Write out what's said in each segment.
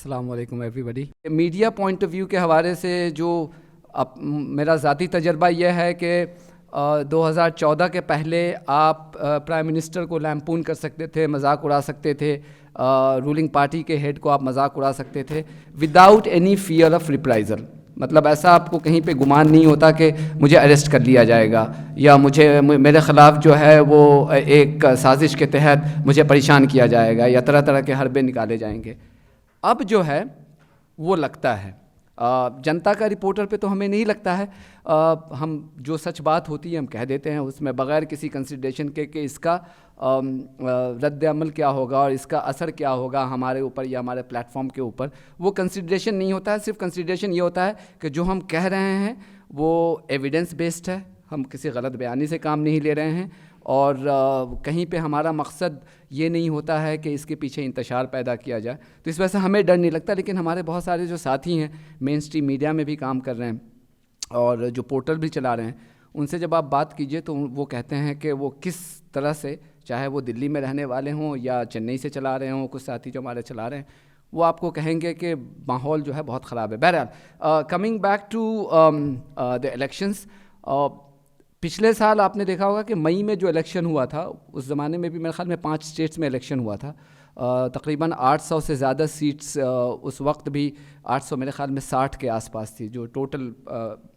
अस्सलाम वालेकुम everybody. Media point of view के हवाले से जो मेरा ज़ाती तजर्बा यह है कि 2014 के पहले आप प्राइम मिनिस्टर को लैम्पून कर सकते थे, मजाक उड़ा सकते थे, रूलिंग पार्टी के हेड को आप मजाक उड़ा सकते थे without any fear of reprisal. मतलब ऐसा आपको कहीं पे गुमान नहीं होता कि मुझे अरेस्ट कर लिया जाएगा या मेरे ख़िलाफ़ जो है वो एक साजिश के तहत मुझे परेशान किया जाएगा या तरह तरह के हरबे निकाले जाएंगे। अब जो है वो लगता है जनता का रिपोर्टर पे तो हमें नहीं लगता है। हम जो सच बात होती है हम कह देते हैं, उसमें बग़ैर किसी कंसिडरेशन के कि इसका रद्द अमल क्या होगा और इसका असर क्या होगा हमारे ऊपर या हमारे प्लेटफॉर्म के ऊपर, वो कंसिडरेशन नहीं होता है। सिर्फ कंसिडरेशन ये होता है कि जो हम कह रहे हैं वो एविडेंस बेस्ड है, हम किसी गलत बयानी से काम नहीं ले रहे हैं और कहीं पे हमारा मकसद ये नहीं होता है कि इसके पीछे इंतशार पैदा किया जाए। तो इस वजह से हमें डर नहीं लगता। लेकिन हमारे बहुत सारे जो साथी हैं मेन स्ट्रीम मीडिया में भी काम कर रहे हैं और जो पोर्टल भी चला रहे हैं, उनसे जब आप बात कीजिए तो वो कहते हैं कि वो किस तरह से, चाहे वो दिल्ली में रहने वाले हों या चेन्नई से चला रहे हों, कुछ साथी जो हमारे चला रहे हैं, वो आपको कहेंगे कि माहौल जो है बहुत ख़राब है। बहरहाल coming back to the elections, पिछले साल आपने देखा होगा कि मई में जो इलेक्शन हुआ था, उस ज़माने में भी मेरे ख्याल में 5 स्टेट्स में इलेक्शन हुआ था। तकरीबन 800 से ज़्यादा सीट्स उस वक्त भी 800 मेरे ख्याल में 60 के आसपास थी, जो टोटल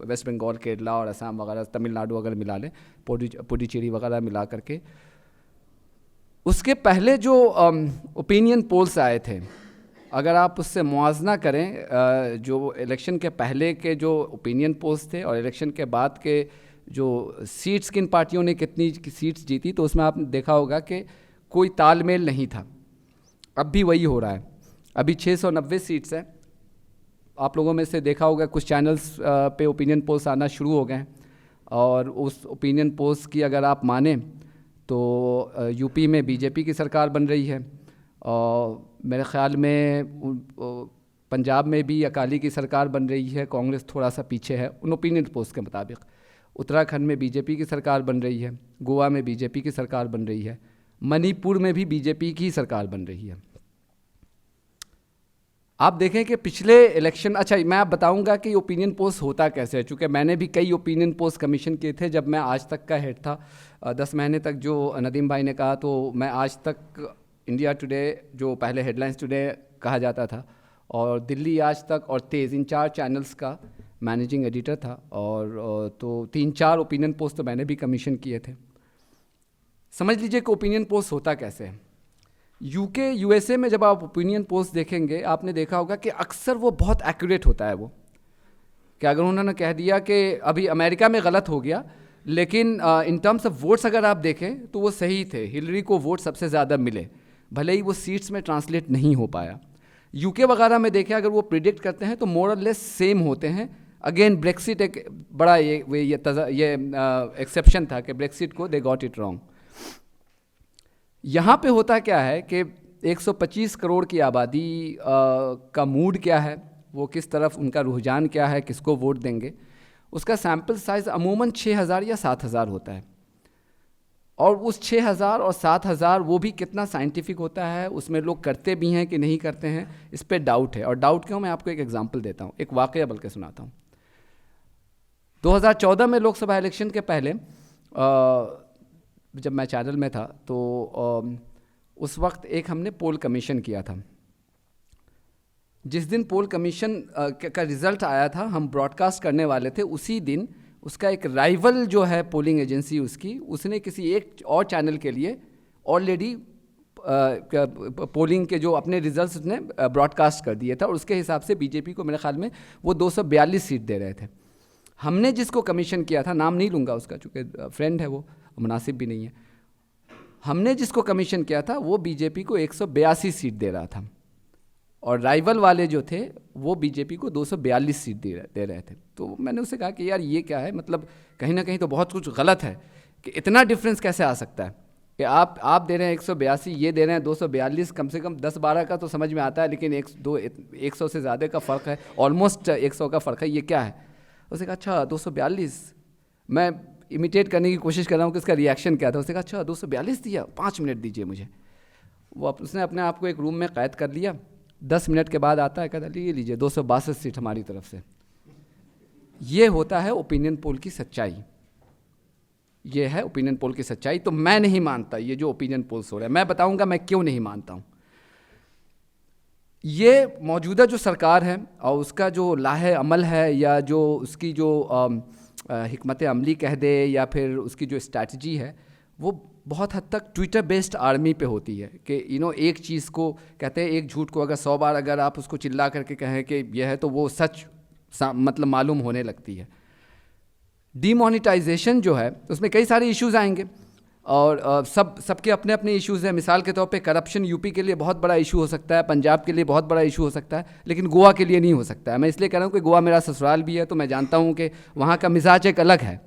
वेस्ट बंगाल, केरला और असम वगैरह, तमिलनाडु अगर मिला लें, पुडुचेरी वगैरह मिला करके। उसके पहले जो ओपिनियन पोल्स आए थे, अगर आप उससे मुआवजा करें जो इलेक्शन के पहले के जो ओपिनियन पोल्स थे और इलेक्शन के बाद के जो सीट्स किन पार्टियों ने कितनी सीट्स जीती, तो उसमें आपने देखा होगा कि कोई तालमेल नहीं था। अब भी वही हो रहा है। अभी 690 सीट्स हैं। आप लोगों में से देखा होगा कुछ चैनल्स पे ओपिनियन पोल्स आना शुरू हो गए हैं और उस ओपिनियन पोल्स की अगर आप माने तो यूपी में बीजेपी की सरकार बन रही है और मेरे ख़्याल में पंजाब में भी अकाली की सरकार बन रही है, कांग्रेस थोड़ा सा पीछे है उन ओपिनियन पोल्स के मुताबिक। उत्तराखंड में बीजेपी की सरकार बन रही है, गोवा में बीजेपी की सरकार बन रही है, मणिपुर में भी बीजेपी की सरकार बन रही है। आप देखें कि पिछले इलेक्शन, अच्छा मैं आप बताऊंगा कि ओपिनियन पोल्स होता कैसे है, चूँकि मैंने भी कई ओपिनियन पोल्स कमीशन किए थे जब मैं आज तक का हेड था। 10 महीने तक जो नदीम भाई ने कहा, तो मैं आज तक इंडिया टुडे, जो पहले हेडलाइंस टुडे कहा जाता था, और दिल्ली आज तक और तेज़, इन 4 चैनल्स का मैनेजिंग एडिटर था और तो 3-4 ओपिनियन पोस्ट तो मैंने भी कमीशन किए थे। समझ लीजिए कि ओपिनियन पोस्ट होता कैसे है। यूके, यूएसए में जब आप ओपिनियन पोस्ट देखेंगे, आपने देखा होगा कि अक्सर वो बहुत एक्यूरेट होता है। वो कि अगर उन्होंने कह दिया कि अभी अमेरिका में गलत हो गया, लेकिन इन टर्म्स ऑफ वोट्स अगर आप देखें तो वो सही थे, हिलरी को वोट सबसे ज़्यादा मिले, भले ही वो सीट्स में ट्रांसलेट नहीं हो पाया। यूके वगैरह में देखें, अगर वो प्रिडिक्ट करते हैं तो मोर और लेस सेम होते हैं। अगेन ब्रेक्सिट एक बड़ा ये एक्सेप्शन था कि ब्रेक्सिट को दे गॉट इट रॉन्ग। यहाँ पे होता क्या है कि 125 करोड़ की आबादी का मूड क्या है, वो किस तरफ उनका रुझान क्या है, किसको वोट देंगे, उसका सैम्पल साइज़ अमूमन 6000 या 7000 होता है। और उस 6000 और 7000 वो भी कितना साइंटिफिक होता है, उसमें लोग करते भी हैं कि नहीं करते हैं, इस पर डाउट है। और डाउट क्यों, मैं आपको एक एग्जांपल देता हूँ, एक वाक़या बल्कि सुनाता हूँ। 2014 में लोकसभा इलेक्शन के पहले जब मैं चैनल में था तो उस वक्त एक हमने पोल कमीशन किया था। जिस दिन पोल कमीशन का रिज़ल्ट आया था, हम ब्रॉडकास्ट करने वाले थे, उसी दिन उसका एक राइवल जो है पोलिंग एजेंसी उसने किसी एक और चैनल के लिए ऑलरेडी पोलिंग के जो अपने रिजल्ट्स उसने ब्रॉडकास्ट कर दिए था और उसके हिसाब से बीजेपी को मेरे ख्याल में वो 242 सीट दे रहे थे। हमने जिसको कमीशन किया था, नाम नहीं लूँगा उसका चूँकि फ्रेंड है, वो मुनासिब भी नहीं है, हमने जिसको कमीशन किया था वो बीजेपी को 182 सीट दे रहा था और राइवल वाले जो थे वो बीजेपी को 242 सीट दे रहे थे। तो मैंने उससे कहा कि यार ये क्या है, मतलब कहीं ना कहीं तो बहुत कुछ गलत है कि इतना डिफरेंस कैसे आ सकता है कि आप दे रहे हैं 182, ये दे रहे हैं 242, कम से कम 10-12 का तो समझ में आता है, लेकिन 100 से ज़्यादा का फ़र्क है, ऑलमोस्ट 100 का फ़र्क है, ये क्या है। उसने कहा अच्छा 242, मैं इमिटेट करने की कोशिश कर रहा हूँ कि उसका रिएक्शन क्या था। उसने कहा अच्छा 242 दिया, 5 मिनट दीजिए मुझे। उसने अपने आप को एक रूम में क़ैद कर लिया 10 मिनट के बाद आता है, कहता है ये लीजिए 262 सीट हमारी तरफ से। ये होता है ओपिनियन पोल की सच्चाई, ये है ओपिनियन पोल की सच्चाई। तो मैं नहीं मानता ये जो ओपिनियन पोल्स हो रहा है, मैं बताऊंगा मैं क्यों नहीं मानता हूं। ये मौजूदा जो सरकार है और उसका जो लाहे अमल है, या जो उसकी जो हिकमत अमली कह दे, या फिर उसकी जो स्ट्रैटेजी है, वो बहुत हद तक ट्विटर बेस्ड आर्मी पे होती है कि एक चीज़ को कहते हैं, एक झूठ को अगर 100 बार अगर आप उसको चिल्ला करके कहें कि यह है, तो वो सच मतलब मालूम होने लगती है। डीमोनेटाइजेशन जो है उसमें कई सारे इश्यूज आएंगे, और सबके अपने अपने इश्यूज हैं। मिसाल के तौर पे करप्शन यूपी के लिए बहुत बड़ा इशू हो सकता है, पंजाब के लिए बहुत बड़ा इशू हो सकता है, लेकिन गोवा के लिए नहीं हो सकता है। मैं इसलिए कह रहा हूँ कि गोवा मेरा ससुराल भी है, तो मैं जानता हूँ कि वहाँ का मिजाज एक अलग है।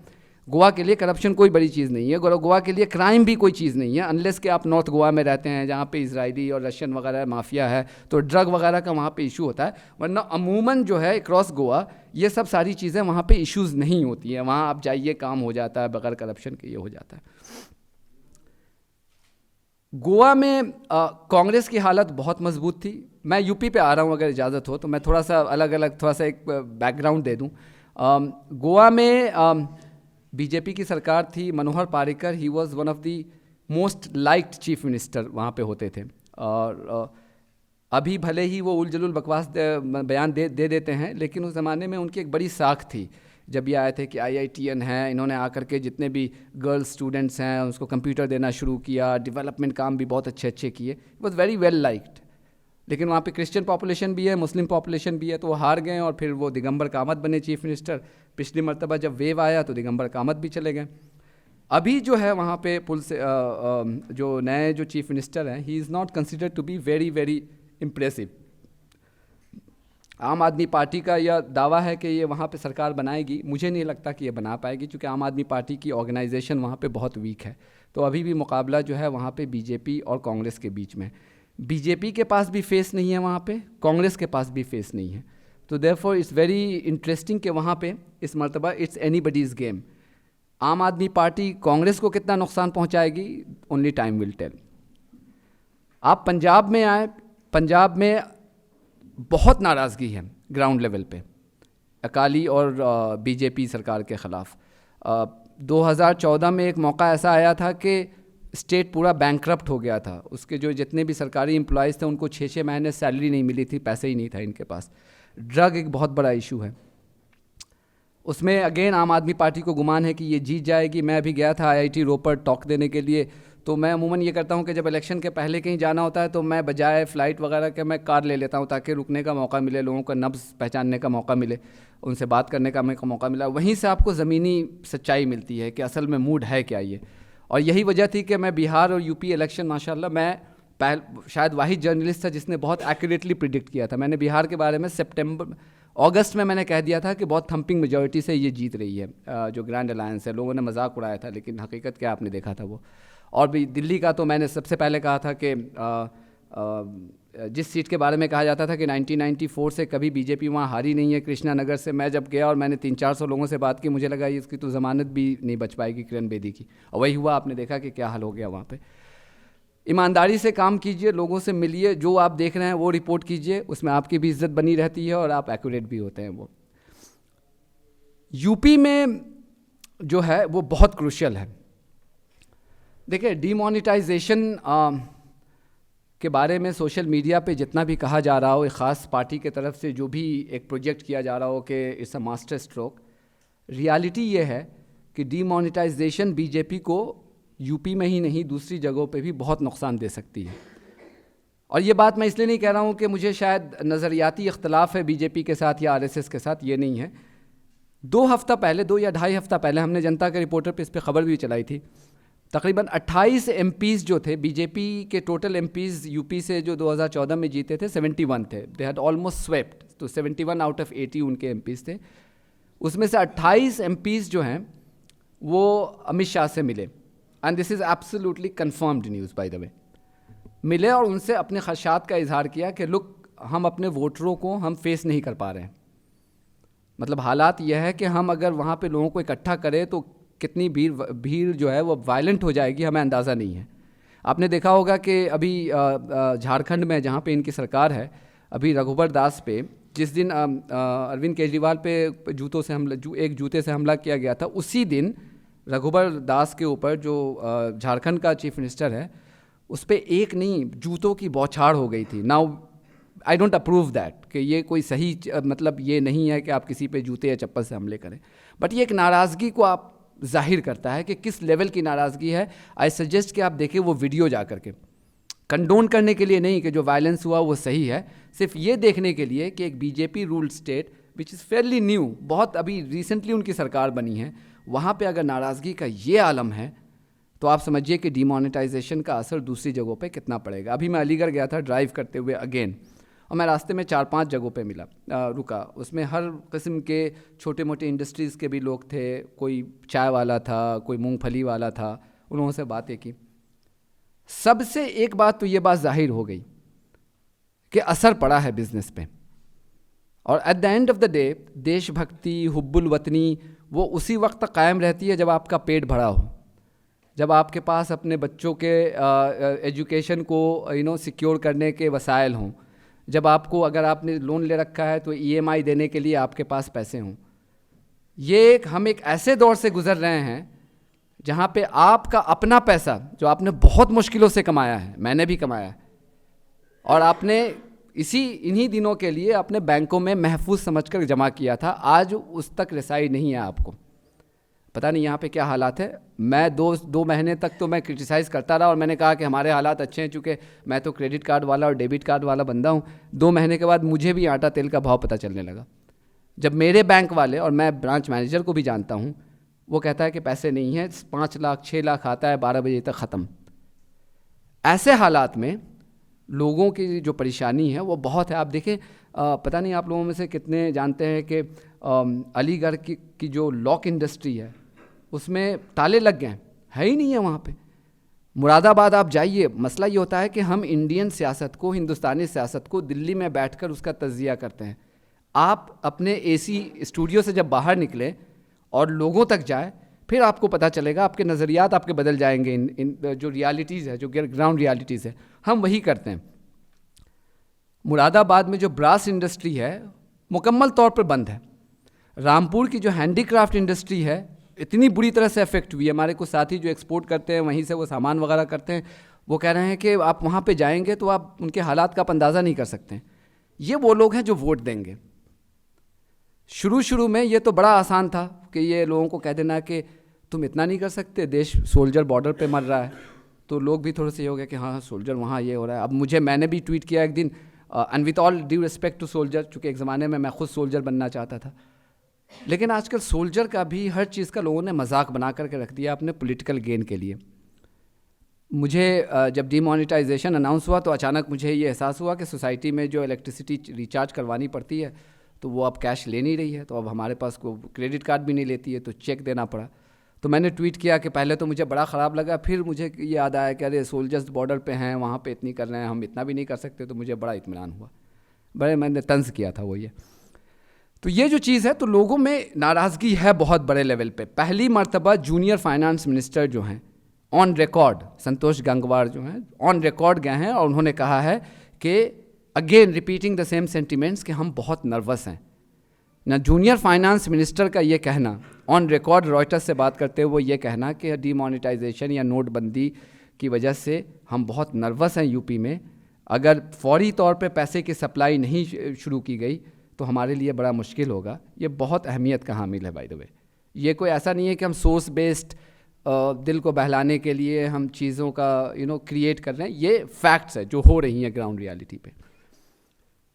गोवा के लिए करप्शन कोई बड़ी चीज़ नहीं है, गोवा के लिए क्राइम भी कोई चीज़ नहीं है, अनलेस कि आप नॉर्थ गोवा में रहते हैं जहाँ पे इजरायली और रशियन वगैरह माफिया है, तो ड्रग वगैरह का वहाँ पे इशू होता है। वरना अमूमन जो है अक्रॉस गोवा ये सब सारी चीज़ें वहाँ पे इश्यूज़ नहीं होती हैं। वहाँ आप जाइए काम हो जाता है, बगैर करप्शन के ये हो जाता है। गोवा में कांग्रेस की हालत बहुत मजबूत थी। मैं यूपी पे आ रहा हूँ, अगर इजाज़त हो तो मैं थोड़ा सा अलग थोड़ा सा एक बैकग्राउंड दे दूँ। गोवा में बीजेपी की सरकार थी, Manohar Parrikar, he was one of the most liked chief minister वहाँ पे होते थे। और अभी भले ही वो उलझुल बकवास बयान दे देते हैं, लेकिन उस ज़माने में उनकी एक बड़ी साख थी। जब ये आए थे कि IITN हैं, इन्होंने आकर के जितने भी गर्ल्स स्टूडेंट्स हैं उसको कंप्यूटर देना शुरू किया, डेवलपमेंट काम भी बहुत अच्छे किए, it was very well liked. लेकिन वहाँ पे क्रिश्चियन पॉपुलेशन भी है, मुस्लिम पॉपुलेशन भी है, तो वो हार गए और फिर वो दिगंबर कामत बने चीफ मिनिस्टर। पिछली मरतबा जब वेव आया तो दिगंबर कामत भी चले गए। अभी जो है वहाँ पे पुल से जो नए जो चीफ मिनिस्टर हैं, he is not considered to be very very impressive. Aam Aadmi party का यह दावा है कि ये वहाँ पे सरकार बनाएगी, मुझे नहीं लगता कि ये बना पाएगी, क्योंकि आम आदमी पार्टी की ऑर्गेनाइजेशन वहाँ पे बहुत वीक है। तो अभी भी मुकाबला जो है वहाँ पे बीजेपी और कांग्रेस के बीच में। बीजेपी के पास भी फेस नहीं है वहाँ पे, कांग्रेस के पास भी फेस नहीं है। तो देयरफॉर इट्स वेरी इंटरेस्टिंग कि वहाँ पे इस मरतबा इट्स एनीबडीज़ गेम। आम आदमी पार्टी कांग्रेस को कितना नुकसान पहुँचाएगी, ओनली टाइम विल टेल। आप पंजाब में आए, पंजाब में बहुत नाराज़गी है ग्राउंड लेवल पे अकाली और बीजेपी सरकार के ख़िलाफ़। 2014 में एक मौका ऐसा आया था कि स्टेट पूरा बैंकरप्ट हो गया था, उसके जो जितने भी सरकारी एम्प्लॉयज़ थे उनको 6-6 महीने सैलरी नहीं मिली थी, पैसे ही नहीं था इनके पास। ड्रग एक बहुत बड़ा इशू है, उसमें अगेन आम आदमी पार्टी को गुमान है कि ये जीत जाएगी। मैं अभी गया था IIT रोपर टॉक देने के लिए, तो मैं अमूमन ये करता हूँ कि जब इलेक्शन के पहले कहीं जाना होता है तो मैं बजाय फ़्लाइट वगैरह के मैं कार ले लेता हूँ, ताकि रुकने का मौका मिले, लोगों का नब्ज़ पहचानने का मौका मिले, उनसे बात करने का मौका मिला। वहीं से आपको ज़मीनी सच्चाई मिलती है कि असल में मूड है क्या ये। और यही वजह थी कि मैं बिहार और यूपी इलेक्शन माशाल्लाह मैं शायद वाहिद जर्नलिस्ट था जिसने बहुत एक्यूरेटली प्रिडिक्ट किया था। मैंने बिहार के बारे में अगस्त में मैंने कह दिया था कि बहुत थम्पिंग मेजॉरिटी से ये जीत रही है जो ग्रैंड अलायंस है। लोगों ने मजाक उड़ाया था, लेकिन हकीकत क्या आपने देखा था वो। और भी दिल्ली का तो मैंने सबसे पहले कहा था कि जिस सीट के बारे में कहा जाता था कि 1994 से कभी बीजेपी वहाँ हारी नहीं है, कृष्णा नगर से, मैं जब गया और मैंने 300-400 लोगों से बात की, मुझे लगा इसकी तो ज़मानत भी नहीं बच पाएगी किरण बेदी की, और वही हुआ। आपने देखा कि क्या हाल हो गया वहाँ पे। ईमानदारी से काम कीजिए, लोगों से मिलिए, जो आप देख रहे हैं वो रिपोर्ट कीजिए, उसमें आपकी भी इज्जत बनी रहती है और आप एक्यूरेट भी होते हैं। वो यूपी में जो है वो बहुत क्रूशियल है। देखिए, डीमोनेटाइजेशन के बारे में सोशल मीडिया पे जितना भी कहा जा रहा हो, एक ख़ास पार्टी के तरफ से जो भी एक प्रोजेक्ट किया जा रहा हो कि it's a master stroke, reality ये है कि डीमोनेटाइजेशन बीजेपी को यूपी में ही नहीं दूसरी जगहों पे भी बहुत नुकसान दे सकती है। और ये बात मैं इसलिए नहीं कह रहा हूँ कि मुझे शायद नज़रियाती इख्तलाफ है बीजेपी के साथ या RSS के साथ, ये नहीं है। 2 हफ्ता पहले, 2 या ढाई हफ्ता पहले हमने जनता के रिपोर्टर पे इस पर खबर भी चलाई थी। तकरीबन 28 MPs जो थे बीजेपी के, टोटल MPs यूपी से जो 2014 में जीते थे 71 थे, दे हैड ऑलमोस्ट स्वेप्ट, तो 71 आउट ऑफ 80 उनके MPs थे। उसमें से 28 MPs जो हैं वो अमित शाह से मिले, and this is absolutely confirmed news bye the वे। मिले और उनसे अपने खदशात का इजहार किया कि लुक, हम अपने वोटरों को हम फेस नहीं कर पा रहे हैं। मतलब हालात यह है कि हम अगर वहाँ पे लोगों को इकट्ठा करें तो कितनी भीड़ जो है वो वायलेंट हो जाएगी, हमें अंदाज़ा नहीं है। आपने देखा होगा कि अभी झारखंड में जहाँ पे इनकी सरकार है, अभी रघुबर दास पे जिस दिन अरविंद केजरीवाल पे जूतों से हमला एक जूते से हमला किया गया था, उसी दिन रघुबर दास के ऊपर जो झारखंड का चीफ मिनिस्टर है उस पर एक नहीं जूतों की बौछार हो गई थी। Now I don't approve that कि ये कोई सही मतलब ये नहीं है कि आप किसी पे जूते या चप्पल से हमले करें, बट ये एक नाराज़गी को आप जाहिर करता है कि किस लेवल की नाराज़गी है। आई सजेस्ट कि आप देखें वो वीडियो जा करके, कंडोन करने के लिए नहीं कि जो वायलेंस हुआ वो सही है, सिर्फ ये देखने के लिए कि एक BJP ruled state which is fairly new, बहुत अभी रिसेंटली उनकी सरकार बनी है, वहाँ पे अगर नाराज़गी का ये आलम है तो आप समझिए कि डिमोनेटाइजेशन का असर दूसरी जगहों पे कितना पड़ेगा। अभी मैं अलीगढ़ गया था ड्राइव करते हुए अगेन, और मैं रास्ते में 4-5 जगहों पे रुका। उसमें हर किस्म के छोटे मोटे इंडस्ट्रीज़ के भी लोग थे, कोई चाय वाला था, कोई मूंगफली वाला था, उन्होंने से बातें की। सबसे एक बात तो ये बात जाहिर हो गई कि असर पड़ा है बिजनेस पे, और at the end of the day देशभक्ति, हुब्बुल वतनी वो उसी वक्त तक कायम रहती है जब आपका पेट भरा हो, जब आपके पास अपने बच्चों के एजुकेशन को सिक्योर करने के वसाइल हों, जब आपको अगर आपने लोन ले रखा है तो ईएमआई देने के लिए आपके पास पैसे हों। हम एक ऐसे दौर से गुजर रहे हैं जहाँ पे आपका अपना पैसा जो आपने बहुत मुश्किलों से कमाया है, मैंने भी कमाया है, और आपने इन्हीं दिनों के लिए अपने बैंकों में महफूज समझकर जमा किया था, आज उस तक रसाई नहीं है आपको। पता नहीं यहाँ पे क्या हालात है। मैं दो महीने तक तो मैं क्रिटिसाइज़ करता रहा और मैंने कहा कि हमारे हालात अच्छे हैं, चूँकि मैं तो क्रेडिट कार्ड वाला और डेबिट कार्ड वाला बंदा हूँ। 2 महीने के बाद मुझे भी आटा तेल का भाव पता चलने लगा, जब मेरे बैंक वाले, और मैं ब्रांच मैनेजर को भी जानता हूँ, वो कहता है कि पैसे नहीं हैं, 5 लाख 6 लाख आता है, 12 बजे तक ख़त्म। ऐसे हालात में लोगों की जो परेशानी है वो बहुत है। आप देखें, पता नहीं आप लोगों में से कितने जानते हैं कि अलीगढ़ की जो लॉक इंडस्ट्री है उसमें ताले लग गए हैं, है ही नहीं है वहाँ पे। मुरादाबाद आप जाइए, मसला ये होता है कि हम इंडियन सियासत को, हिंदुस्तानी सियासत को दिल्ली में बैठकर उसका तज्जिया करते हैं। आप अपने एसी स्टूडियो से जब बाहर निकले और लोगों तक जाए, फिर आपको पता चलेगा, आपके नज़रियात आपके बदल जाएंगे। इन जो रियलिटीज़ है, जो ग्राउंड रियलिटीज़ है, हम वही करते हैं। मुरादाबाद में जो ब्रास इंडस्ट्री है मुकम्मल तौर पर बंद है। रामपुर की जो हैंडीक्राफ्ट इंडस्ट्री है इतनी बुरी तरह से अफेक्ट हुई है। हमारे कुछ साथी जो एक्सपोर्ट करते हैं, वहीं से वो सामान वगैरह करते हैं, वो कह रहे हैं कि आप वहाँ पे जाएंगे तो आप उनके हालात का अंदाज़ा नहीं कर सकते। ये वो लोग हैं जो वोट देंगे। शुरू में ये तो बड़ा आसान था कि ये लोगों को कह देना कि तुम इतना नहीं कर सकते, देश सोल्जर बॉर्डर पे मर रहा है, तो लोग भी थोड़े से हो गए कि हाँ सोल्जर वहाँ ये हो रहा है। अब मैंने भी ट्वीट किया एक दिन, and with all due respect to soldier, चूँकि एक ज़माने में मैं खुद सोल्जर बनना चाहता था, लेकिन आजकल सोल्जर का भी हर चीज़ का लोगों ने मजाक बना करके रख दिया अपने पॉलिटिकल गेन के लिए। मुझे जब डीमोनेटाइजेशन अनाउंस हुआ तो अचानक मुझे ये एहसास हुआ कि सोसाइटी में जो इलेक्ट्रिसिटी रिचार्ज करवानी पड़ती है तो वो अब कैश ले नहीं रही है, तो अब हमारे पास को क्रेडिट कार्ड भी नहीं लेती है, तो चेक देना पड़ा। तो मैंने ट्वीट किया कि पहले तो मुझे बड़ा ख़राब लगा, फिर मुझे ये याद आया कि अरे सोल्जर्स बॉर्डर पे हैं, वहाँ पे इतनी कर रहे हैं, हम इतना भी नहीं कर सकते, तो मुझे बड़ा इत्मीनान हुआ। मैंने तंज किया था वो ये। तो ये जो चीज़ है, तो लोगों में नाराज़गी है बहुत बड़े लेवल पे। पहली मर्तबा जूनियर फाइनेंस मिनिस्टर जो हैं ऑन रिकॉर्ड, संतोष गंगवार जो हैं ऑन रिकॉर्ड गए हैं और उन्होंने कहा है कि again repeating the same sentiments कि हम बहुत नर्वस हैं। ना जूनियर फाइनेंस मिनिस्टर का ये कहना ऑन रिकॉर्ड, रॉयटर्स से बात करते हुए ये कहना कि डीमोनेटाइजेशन या नोटबंदी की वजह से हम बहुत नर्वस हैं यूपी में, अगर फौरी तौर पे पैसे की सप्लाई नहीं शुरू की गई तो हमारे लिए बड़ा मुश्किल होगा। ये बहुत अहमियत का हामिल है बाय द वे। ये कोई ऐसा नहीं है कि हम सोर्स बेस्ड दिल को बहलाने के लिए हम चीज़ों का क्रिएट कर रहे हैं, ये फैक्ट्स है जो हो रही हैं ग्राउंड रियलिटी पे।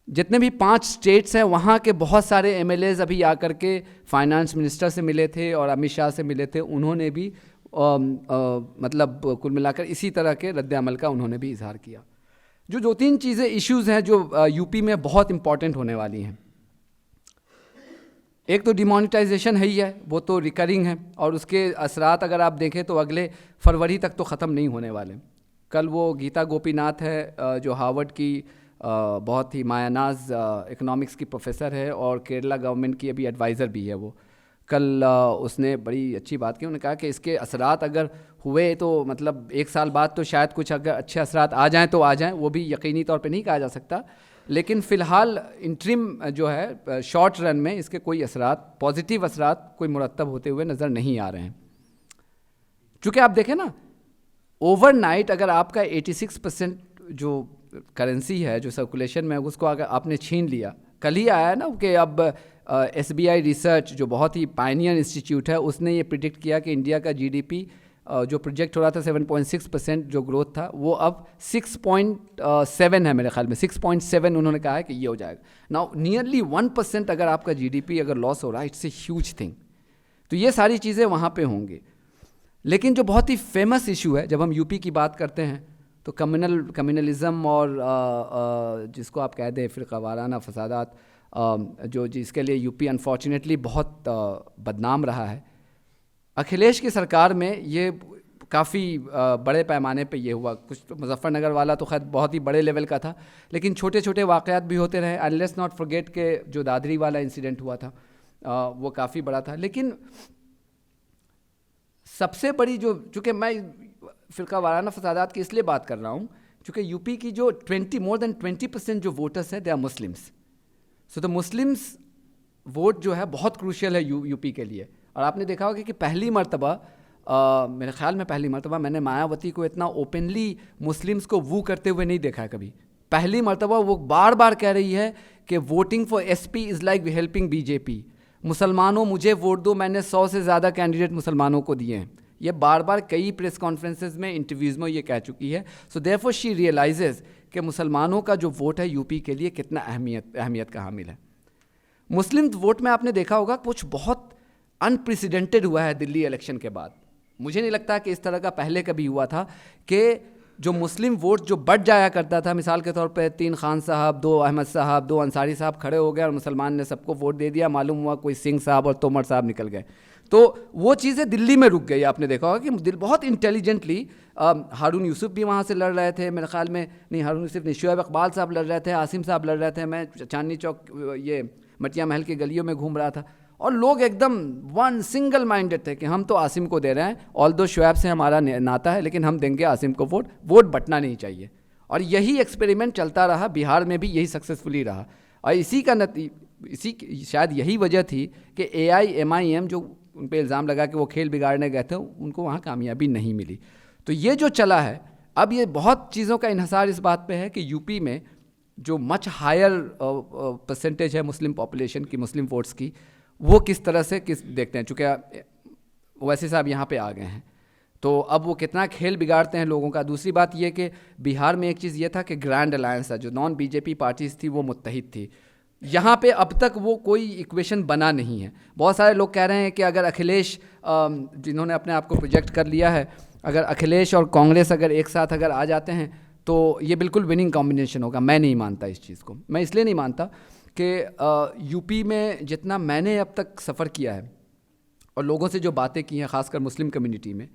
जितने भी 5 स्टेट्स हैं वहाँ के बहुत सारे एमएलएज अभी आकर के फाइनेंस मिनिस्टर से मिले थे और अमित शाह से मिले थे, उन्होंने भी मतलब कुल मिलाकर इसी तरह के रद्द अमल का उन्होंने भी इजहार किया। जो 2-3 चीज़ें इश्यूज़ हैं जो यूपी में बहुत इंपॉर्टेंट होने वाली हैं, एक तो डिमोनेटाइजेशन है ही है, वो तो रिकरिंग है और उसके असरात अगर आप देखें तो अगले फरवरी तक तो ख़त्म नहीं होने वाले। कल वो गीता गोपीनाथ है जो हार्वर्ड की बहुत ही मायानाज इकोनॉमिक्स की प्रोफेसर है और केरला गवर्नमेंट की अभी एडवाइज़र भी है, वो कल उसने बड़ी अच्छी बात की। उन्होंने कहा कि इसके असरात अगर हुए तो मतलब 1 साल बाद तो शायद कुछ अगर अच्छे असरात आ जाएँ तो आ जाएँ, वो भी यकीनी तौर पे नहीं कहा जा सकता, लेकिन फ़िलहाल इंटरिम जो है शॉर्ट रन में इसके कोई असरात, पॉजिटिव असरात कोई मुरतब होते हुए नज़र नहीं आ रहे हैं। चूँकि आप देखें ना, ओवरनाइट अगर आपका 86% जो करेंसी है जो सर्कुलेशन में, उसको अगर आपने छीन लिया, कल ही आया ना कि अब SBI रिसर्च जो बहुत ही पायनियर इंस्टीट्यूट है, उसने ये प्रिडिक्ट किया कि इंडिया का GDP जो प्रोजेक्ट हो रहा था 7.6% जो ग्रोथ था, वो अब 6.7 है मेरे ख्याल में, 6.7 उन्होंने कहा है कि ये हो जाएगा। नाउ नियरली 1% अगर आपका GDP अगर लॉस हो रहा है, इट्स ए ह्यूज थिंग। तो ये सारी चीज़ें वहाँ पे होंगी। लेकिन जो बहुत ही फेमस इशू है, जब हम यूपी की बात करते हैं तो कम्युनलिज़म और जिसको आप कह दें फ़िरक़ा वाराना फसादात, जो जिसके लिए यूपी अनफॉर्चुनेटली बहुत बदनाम रहा है। अखिलेश की सरकार में ये काफ़ी बड़े पैमाने पे ये हुआ। कुछ तो मुजफ्फरनगर वाला तो खैर बहुत ही बड़े लेवल का था, लेकिन छोटे छोटे वाक़यात भी होते रहे। एंड लेट्स नॉट फॉरगेट के जो दादरी वाला इंसिडेंट हुआ था वो काफ़ी बड़ा था। लेकिन सबसे बड़ी जो, चूँकि मैं फ़िरक़ा वाराना फसादात की इसलिए बात कर रहा हूँ चूँकि यूपी की जो मोर देन 20% जो वोटर्स हैं they are Muslims. So the Muslims vote जो है बहुत क्रूशियल है यूपी के लिए। और आपने देखा होगा कि पहली मर्तबा मेरे ख्याल में पहली मर्तबा मैंने मायावती को इतना ओपनली मुस्लिम्स को वू करते हुए नहीं देखा है कभी। पहली मर्तबा वो बार बार कह रही है कि voting for SP is like helping BJP। मुसलमानों मुझे वोट दो, मैंने 100 से ज़्यादा कैंडिडेट मुसलमानों को दिए हैं। ये बार बार कई प्रेस कॉन्फ्रेंसेस में, इंटरव्यूज़ में ये कह चुकी है। सो देयरफॉर शी रियलाइजेज़ कि मुसलमानों का जो वोट है यूपी के लिए कितना अहमियत का हामिल है। मुस्लिम वोट में आपने देखा होगा कुछ बहुत अनप्रेसिडेंटेड हुआ है दिल्ली इलेक्शन के बाद। मुझे नहीं लगता कि इस तरह का पहले कभी हुआ था कि जो मुस्लिम वोट जो बढ़ जाया करता था, मिसाल के तौर पे 3 खान साहब, 2 अहमद साहब, 2 अंसारी साहब खड़े हो गए और मुसलमान ने सबको वोट दे दिया, मालूम हुआ कोई सिंह साहब और तोमर साहब निकल गए। तो वो चीज़ें दिल्ली में रुक गई। आपने देखा होगा कि बहुत इंटेलिजेंटली हारून यूसुफ भी वहाँ से लड़ रहे थे, मेरे ख्याल में नहीं हारून यूसुफ नहीं, शुएब इकबाल साहब लड़ रहे थे, आसिम साहब लड़ रहे थे, मैं चांदनी चौक ये मटिया महल की गलियों में घूम रहा था और लोग एकदम वन सिंगल माइंडेड थे कि हम तो आसिम को दे रहे हैं, ऑल्दो शुएब से हमारा नाता है, लेकिन हम देंगे आसिम को वोट बंटना नहीं चाहिए। और यही एक्सपेरिमेंट चलता रहा, बिहार में भी यही सक्सेसफुली रहा। और इसी शायद यही वजह थी कि AIMIM जो उन पर इल्ज़ाम लगा कि वो खेल बिगाड़ने गए थे, उनको वहाँ कामयाबी नहीं मिली। तो ये जो चला है, अब ये बहुत चीज़ों का इन्हसार इस बात पे है कि यूपी में जो मच हायर परसेंटेज है मुस्लिम पॉपुलेशन की, मुस्लिम वोट्स की, वो किस तरह से देखते हैं। चूँकि वैसे साहब यहाँ पे आ गए हैं तो अब वो कितना खेल बिगाड़ते हैं लोगों का। दूसरी बात ये कि बिहार में एक चीज़ ये था कि ग्रैंड अलायंस था, जो नॉन BJP पार्टीज़ थी वो मुत्तहिद थी। यहाँ पे अब तक वो कोई इक्वेशन बना नहीं है। बहुत सारे लोग कह रहे हैं कि अगर अखिलेश, जिन्होंने अपने आप को प्रोजेक्ट कर लिया है, अगर अखिलेश और कांग्रेस अगर एक साथ अगर आ जाते हैं तो ये बिल्कुल विनिंग कॉम्बिनेशन होगा। मैं नहीं मानता इस चीज़ को। मैं इसलिए नहीं मानता कि यूपी में जितना मैंने अब तक सफ़र किया है और लोगों से जो बातें की हैं, ख़ासकर मुस्लिम कम्युनिटी में,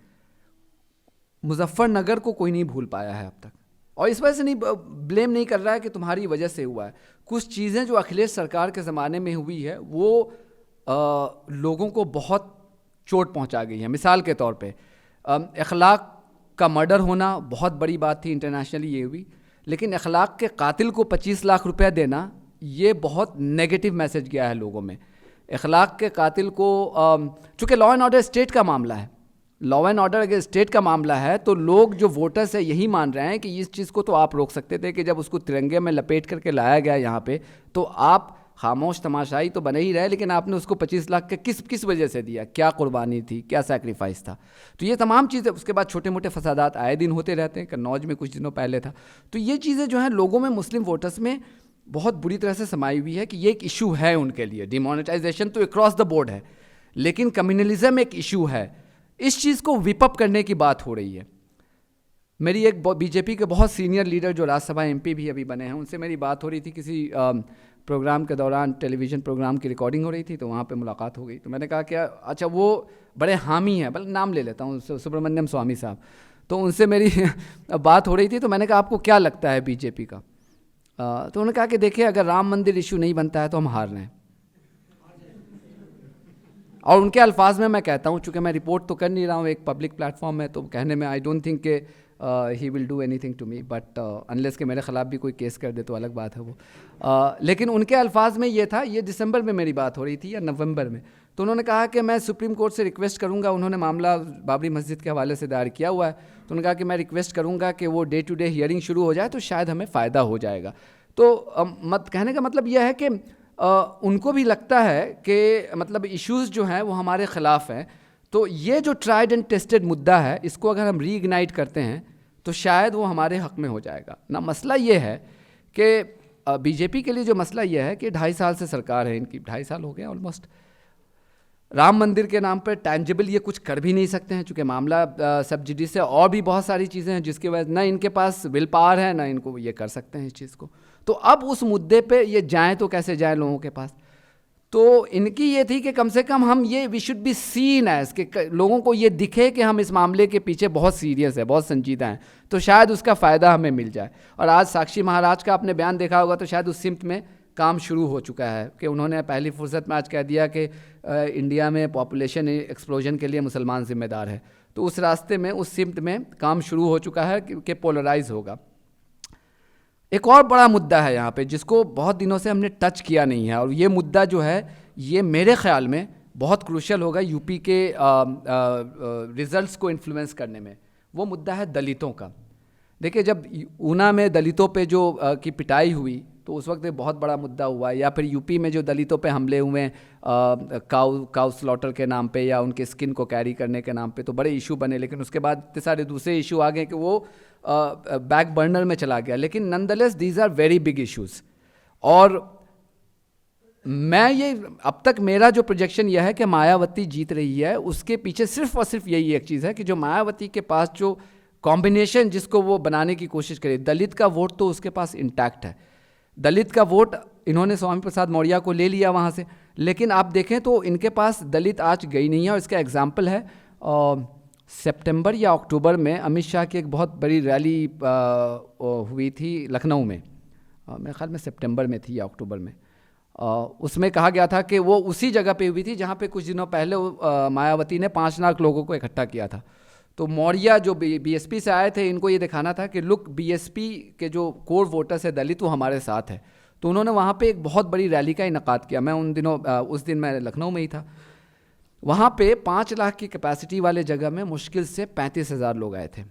मुजफ्फरनगर को कोई नहीं भूल पाया है अब तक। और इस वजह से नहीं ब्लेम नहीं कर रहा है कि तुम्हारी वजह से हुआ है। कुछ चीज़ें जो अखिलेश सरकार के ज़माने में हुई है वो लोगों को बहुत चोट पहुंचा गई है। मिसाल के तौर पे अखलाक का मर्डर होना बहुत बड़ी बात थी, इंटरनेशनली ये हुई। लेकिन अखलाक के कातिल को 25 लाख रुपया देना, ये बहुत नेगेटिव मैसेज गया है लोगों में। अखलाक के कातिल को, चूँकि लॉ एंड ऑर्डर स्टेट का मामला है, लॉ एंड ऑर्डर अगर स्टेट का मामला है तो लोग जो वोटर्स है यही मान रहे हैं कि इस चीज़ को तो आप रोक सकते थे कि जब उसको तिरंगे में लपेट करके लाया गया यहाँ पे, तो आप खामोश तमाशाई तो बने ही रहे, लेकिन आपने उसको 25 लाख का किस वजह से दिया, क्या कुर्बानी थी, क्या सैक्रिफाइस था। तो ये तमाम चीज़ें, उसके बाद छोटे मोटे फसादात आए दिन होते रहते हैं। कन्नौज में कुछ दिनों पहले था। तो ये चीज़ें जो हैं लोगों में, मुस्लिम वोटर्स में बहुत बुरी तरह से समाई हुई है कि ये एक इशू है उनके लिए। डिमोनेटाइजेशन तो अक्रॉस द बोर्ड है, लेकिन कम्युनलिज्म एक इशू है। इस चीज़ को विपअप करने की बात हो रही है। मेरी एक BJP के बहुत सीनियर लीडर जो राज्यसभा MP भी अभी बने हैं, उनसे मेरी बात हो रही थी किसी प्रोग्राम के दौरान, टेलीविज़न प्रोग्राम की रिकॉर्डिंग हो रही थी, तो वहाँ पे मुलाकात हो गई। तो मैंने कहा कि अच्छा वो बड़े हामी हैं, बल्कि नाम ले लेता हूँ, सुब्रमण्यम स्वामी साहब। तो उनसे मेरी बात हो रही थी, तो मैंने कहा आपको क्या लगता है BJP का? तो उन्होंने कहा कि देखिए, अगर राम मंदिर इशू नहीं बनता है तो हम हार रहे हैं। और उनके अल्फाज में मैं कहता हूँ, चूँकि मैं रिपोर्ट तो कर नहीं रहा हूँ, एक पब्लिक प्लेटफॉर्म है, तो कहने में आई डोंट थिंक के he will do anything to me, but unless कि मेरे ख़िलाफ़ भी कोई केस कर दे तो अलग बात है वो। लेकिन उनके अल्फाज में ये था, ये दिसंबर में मेरी बात हो रही थी या नवंबर में, तो उन्होंने कहा कि मैं सुप्रीम कोर्ट से रिक्वेस्ट करूंगा, उन्होंने मामला बाबरी मस्जिद के हवाले से दायर किया हुआ है, तो उन्होंने कहा कि मैं रिक्वेस्ट करूंगा कि वो डे टू डे हियरिंग शुरू हो जाए तो शायद हमें फ़ायदा हो जाएगा। तो कहने का मतलब यह है कि उनको भी लगता है कि मतलब इश्यूज़ जो हैं वो हमारे ख़िलाफ़ हैं, तो ये जो ट्राइड एंड टेस्टेड मुद्दा है इसको अगर हम रीइग्नाइट करते हैं तो शायद वो हमारे हक़ में हो जाएगा ना। मसला ये है कि बीजेपी के लिए जो मसला ये है कि 2.5 साल से सरकार है इनकी, 2.5 साल हो गए ऑलमोस्ट, राम मंदिर के नाम पर टैंजिबल ये कुछ कर भी नहीं सकते हैं, चूँकि मामला सब्सिडी से और भी बहुत सारी चीज़ें हैं जिसकी वजह ना इनके पास विल पावर है ना इनको ये कर सकते हैं इस चीज़ को। तो अब उस मुद्दे पे ये जाएं तो कैसे जाएं लोगों के पास, तो इनकी ये थी कि कम से कम हम ये we should be seen as कि लोगों को ये दिखे कि हम इस मामले के पीछे बहुत सीरियस है, बहुत संजीदा हैं, तो शायद उसका फ़ायदा हमें मिल जाए। और आज साक्षी महाराज का आपने बयान देखा होगा, तो शायद उस सिमत में काम शुरू हो चुका है कि उन्होंने पहली फुर्सत में आज कह दिया कि इंडिया में पॉपुलेशन एक्सप्लोजन के लिए मुसलमान ज़िम्मेदार है, तो उस रास्ते में उस सिमत में काम शुरू हो चुका है कि पोलराइज होगा। एक और बड़ा मुद्दा है यहाँ पे जिसको बहुत दिनों से हमने टच किया नहीं है, और ये मुद्दा जो है ये मेरे ख़्याल में बहुत क्रूशियल होगा यूपी के रिज़ल्ट्स को इन्फ्लुएंस करने में। वो मुद्दा है दलितों का। देखिए, जब ऊना में दलितों पे जो की पिटाई हुई तो उस वक्त एक बहुत बड़ा मुद्दा हुआ, या फिर यूपी में जो दलितों पे हमले हुए हैं काउ स्लॉटर के नाम पे या उनके स्किन को कैरी करने के नाम पे, तो बड़े इशू बने। लेकिन उसके बाद इतने सारे दूसरे इशू आ गए कि वो बैक बर्नर में चला गया। लेकिन nonetheless these are very big issues. और मैं ये अब तक मेरा जो प्रोजेक्शन यह है कि मायावती जीत रही है, उसके पीछे सिर्फ और सिर्फ यही एक चीज़ है कि जो मायावती के पास जो कॉम्बिनेशन जिसको वो बनाने की कोशिश करे, दलित का वोट तो उसके पास इंटैक्ट है। दलित का वोट इन्होंने स्वामी प्रसाद मौर्य को ले लिया वहाँ से, लेकिन आप देखें तो इनके पास दलित आज गई नहीं है। और इसका एग्जाम्पल है सितंबर या अक्टूबर में अमित शाह की एक बहुत बड़ी रैली हुई थी लखनऊ में, मेरे ख्याल में सितंबर में थी या अक्टूबर में। उसमें कहा गया था कि वो उसी जगह पे हुई थी जहाँ पे कुछ दिनों पहले मायावती ने 5 लाख लोगों को इकट्ठा किया था। तो मौर्य जो बीएसपी से आए थे, इनको ये दिखाना था कि लुक, बीएसपी के जो कोर वोटर्स है दलित, वो हमारे साथ है। तो उन्होंने वहाँ पे एक बहुत बड़ी रैली का इनेकाद किया। मैं उस दिन मैं लखनऊ में ही था। वहाँ पे 5 लाख की कैपेसिटी वाले जगह में मुश्किल से 35,000 लोग आए थे।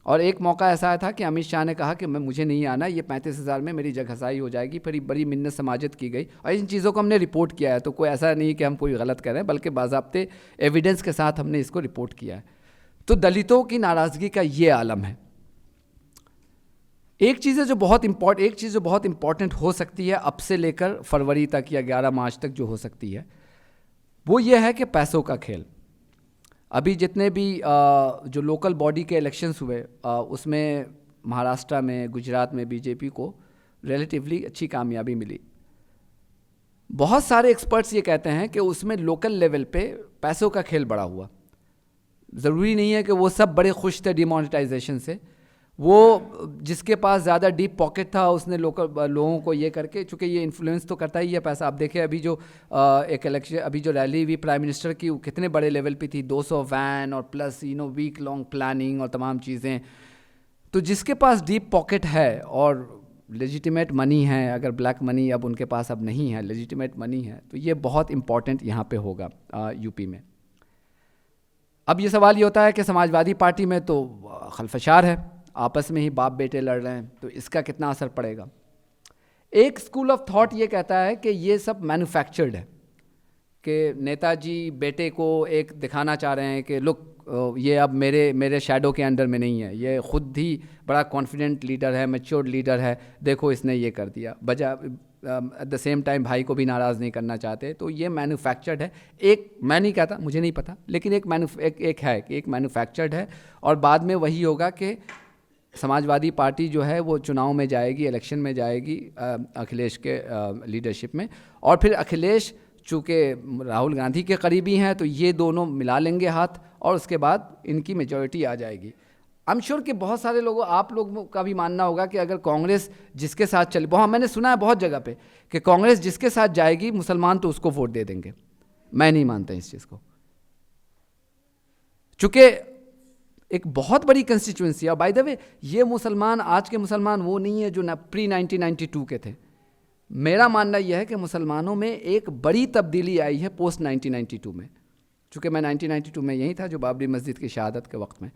और एक मौका ऐसा आया था कि अमित शाह ने कहा कि मुझे नहीं आना, ये 35,000 में मेरी जगहसाई हो जाएगी। फिर बड़ी मिन्नत समाजत की गई और इन चीज़ों को हमने रिपोर्ट किया है। तो कोई ऐसा नहीं कि हम कोई गलत कर रहे हैं, बल्कि बाज़ाब्ते एविडेंस के साथ हमने इसको रिपोर्ट किया है। तो दलितों की नाराज़गी का ये आलम है। एक चीज़ जो बहुत इम्पॉर्टेंट हो सकती है अब से लेकर फरवरी तक या 11 मार्च तक जो हो सकती है, वो ये है कि पैसों का खेल। अभी जितने भी जो लोकल बॉडी के इलेक्शंस हुए, उसमें महाराष्ट्र में, गुजरात में बीजेपी को रिलेटिवली अच्छी कामयाबी मिली। बहुत सारे एक्सपर्ट्स ये कहते हैं कि उसमें लोकल लेवल पे पैसों का खेल बड़ा हुआ। ज़रूरी नहीं है कि वो सब बड़े खुश थे डिमोनेटाइजेशन से। वो जिसके पास ज़्यादा डीप पॉकेट था उसने लोगों को ये करके, चूँकि ये इन्फ्लुएंस तो करता ही है पैसा। आप देखें अभी जो एक इलेक्शन, अभी जो रैली हुई प्राइम मिनिस्टर की, वो कितने बड़े लेवल पे थी, 200 वैन और प्लस वीक लॉन्ग प्लानिंग और तमाम चीज़ें। तो जिसके पास डीप पॉकेट है और लेजिटिमेट मनी है, अगर ब्लैक मनी अब उनके पास अब नहीं है, लेजिटिमेट मनी है, तो ये बहुत इंपॉर्टेंट यहाँ पे होगा यूपी में। अब ये सवाल ये होता है कि समाजवादी पार्टी में तो खलफशार है, आपस में ही बाप बेटे लड़ रहे हैं, तो इसका कितना असर पड़ेगा। एक स्कूल ऑफ थॉट ये कहता है कि ये सब मैन्युफैक्चर्ड है, कि नेताजी बेटे को एक दिखाना चाह रहे हैं कि लुक, ये अब मेरे शैडो के अंडर में नहीं है, ये ख़ुद ही बड़ा कॉन्फिडेंट लीडर है, मैच्योर्ड लीडर है, देखो इसने ये कर दिया। एट द सेम टाइम भाई को भी नाराज़ नहीं करना चाहते। तो ये मैन्युफैक्चर्ड है। एक, मैं नहीं कहता, मुझे नहीं पता, लेकिन एक मैन्युफैक्चर्ड है। और बाद में वही होगा कि समाजवादी पार्टी जो है वो चुनाव में जाएगी, इलेक्शन में जाएगी अखिलेश के लीडरशिप में, और फिर अखिलेश चूँकि राहुल गांधी के करीबी हैं तो ये दोनों मिला लेंगे हाथ, और उसके बाद इनकी मेजॉरिटी आ जाएगी। आई एम श्योर कि बहुत सारे लोगों, आप लोग का भी मानना होगा कि अगर कांग्रेस जिसके साथ चले, बहुत मैंने सुना है बहुत जगह पे कि कांग्रेस जिसके साथ जाएगी मुसलमान तो उसको वोट दे देंगे। मैं नहीं मानता इस चीज़ को, चूँकि एक बहुत बड़ी कंस्टिट्यूंसी है। और बाय द वे ये मुसलमान, आज के मुसलमान वो नहीं है जो प्री 1992 के थे। मेरा मानना यह है कि मुसलमानों में एक बड़ी तब्दीली आई है पोस्ट 1992 में। चूँकि मैं 1992 में यही था जो बाबरी मस्जिद की शहादत के वक्त में।